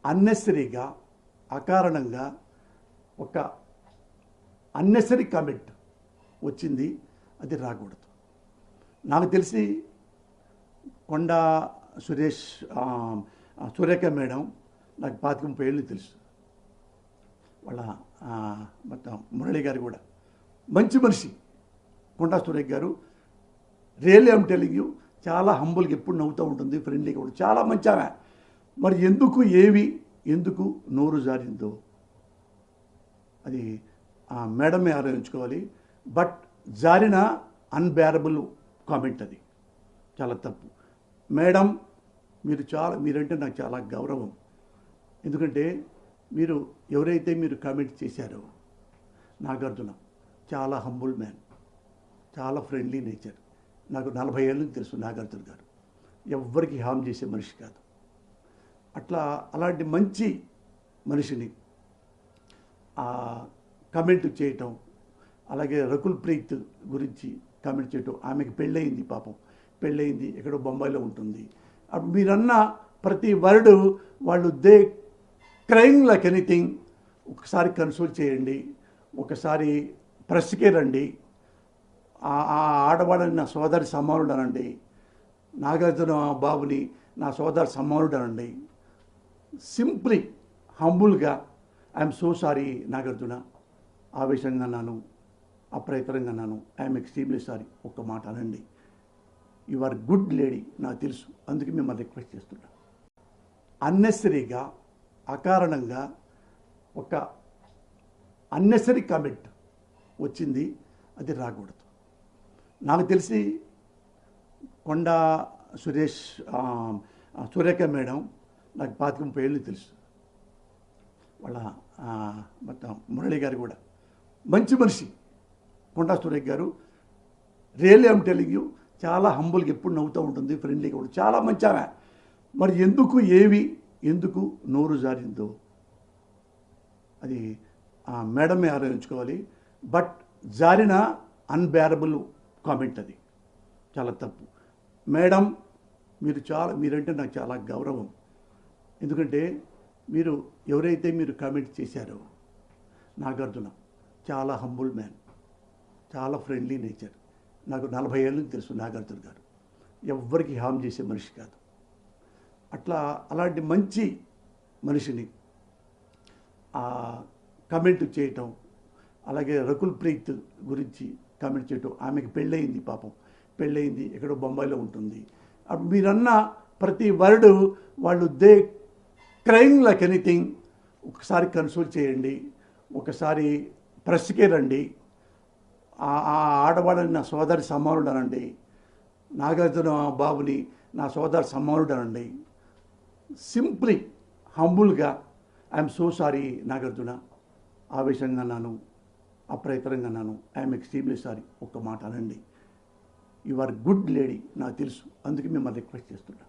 అన్నెసరీగా అకారణంగా ఒక unnecessary comment వచ్చింది. అది రాకూడదు. నాకు తెలిసి కొండా సురేష్ సురేఖ మేడం నాకు 25 ఏళ్ళు తెలుసు. వాళ్ళ మొత్తం మురళి గారు కూడా మంచి మనిషి. కొండా సురేఖ గారు రియల్లీ ఐమ్ టెలింగ్ యూ, చాలా హంబుల్గా ఎప్పుడు నవ్వుతూ ఉంటుంది, ఫ్రెండ్లీగా కూడా చాలా మంచి ఆమె. మరి ఎందుకు నోరు జారిందో అది మేడమే ఆలోచించుకోవాలి. బట్ జారిన అన్బేరబుల్ కామెంట్, అది చాలా తప్పు. మేడం మీరంటే నాకు చాలా గౌరవం. ఎందుకంటే ఎవరైతే మీరు కామెంట్ చేశారో, నాగార్జున చాలా హంబుల్ మ్యాన్, చాలా ఫ్రెండ్లీ నేచర్. నాకు 40 ఏళ్ళ నుంచి తెలుసు నాగార్జున గారు. ఎవ్వరికి హామ్ చేసే మనిషి కాదు. అలాంటి మంచి మనిషిని కమెంట్ చేయటం, అలాగే రకుల్ ప్రీత్ గురించి కామెంట్ చేయటం. ఆమెకి పెళ్ళయింది, పాపం పెళ్ళయింది, ఎక్కడో బొంబాయిలో ఉంటుంది. అప్పుడు మీరన్న ప్రతి వర్డ్ వాళ్ళు క్రైమ్ లైక్ ఎనీథింగ్. ఒకసారి కన్సల్ట్ చేయండి, ఒకసారి ప్రెస్కే రండి. ఆ ఆడవాళ్ళని నా సోదరి సమానుడు అనండి, నాగార్జున బాబుని నా సోదరి సమానుడు అనండి. సింప్లీ హంబుల్గా ఐఎమ్ సో సారీ నాగార్జున, ఆవేశంగా అన్నాను, అప్రయత్నంగా అన్నాను, ఐఎమ్ ఎక్స్ట్రీమ్లీ సారీ. ఒక్క మాట అనండి. యు ఆర్ గుడ్ లేడీ, నాకు తెలుసు, అందుకే మిమ్మల్ని రిక్వెస్ట్ చేస్తున్నా. అన్నెసరీగా అకారణంగా ఒక అన్నెసరీ కామెంట్ వచ్చింది. అది రాకూడదు. నాకు తెలిసి కొండా సురేష్ సురేఖ మేడం నాకు 25 ఏళ్ళు తెలుసు. వాళ్ళ మొత్తం మురళి గారు కూడా మంచి మనిషి. కొండా సురేఖ గారు రియల్లీ ఐమ్ టెలింగ్ యూ, చాలా హంబుల్గా ఎప్పుడు నవ్వుతూ ఉంటుంది, ఫ్రెండ్లీగా కూడా చాలా మంచి ఆమె. మరి ఎందుకు నోరు జారిందో అది మేడమే ఆలోచించుకోవాలి. బట్ జారిన అన్బేరబుల్ కామెంట్, అది చాలా తప్పు. మేడం మీరంటే నాకు చాలా గౌరవం. ఎందుకంటే ఎవరైతే మీరు కామెంట్ చేశారో, నాగార్జున చాలా హంబుల్ మ్యాన్, చాలా ఫ్రెండ్లీ నేచర్. నాకు 40 ఏళ్ళ నుంచి తెలుసు నాగార్జున గారు. ఎవ్వరికి హామ్ చేసే మనిషి కాదు. అలాంటి మంచి మనిషిని కమెంట్ చేయటం, అలాగే రకుల్ ప్రీత్ గురించి కామెంట్ చేయటం. ఆమెకి పెళ్ళయింది, పాపం పెళ్ళయింది, ఎక్కడో బొంబాయిలో ఉంటుంది. అప్పుడు మీరన్న ప్రతి వర్డ్ వాళ్ళు క్రైమ్ లైక్ ఎనీథింగ్. ఒకసారి కన్సల్ట్ చేయండి, ఒకసారి ప్రెస్కే రండి. ఆ ఆడవాళ్ళని నా సోదరి సమానుడు అనండి, నాగార్జున బాబుని నా సోదరి సమానుడు అనండి. సింప్లీ హంబుల్గా ఐఎమ్ సో సారీ నాగార్జున, ఆవేశంగా అన్నాను, అప్రయత్నంగా అన్నాను, ఐఎమ్ ఎక్స్ట్రీమ్లీ సారీ. ఒక్క మాట అనండి. యు ఆర్ గుడ్ లేడీ, నాకు తెలుసు, అందుకే మిమ్మల్ని రిక్వెస్ట్ చేస్తున్నా.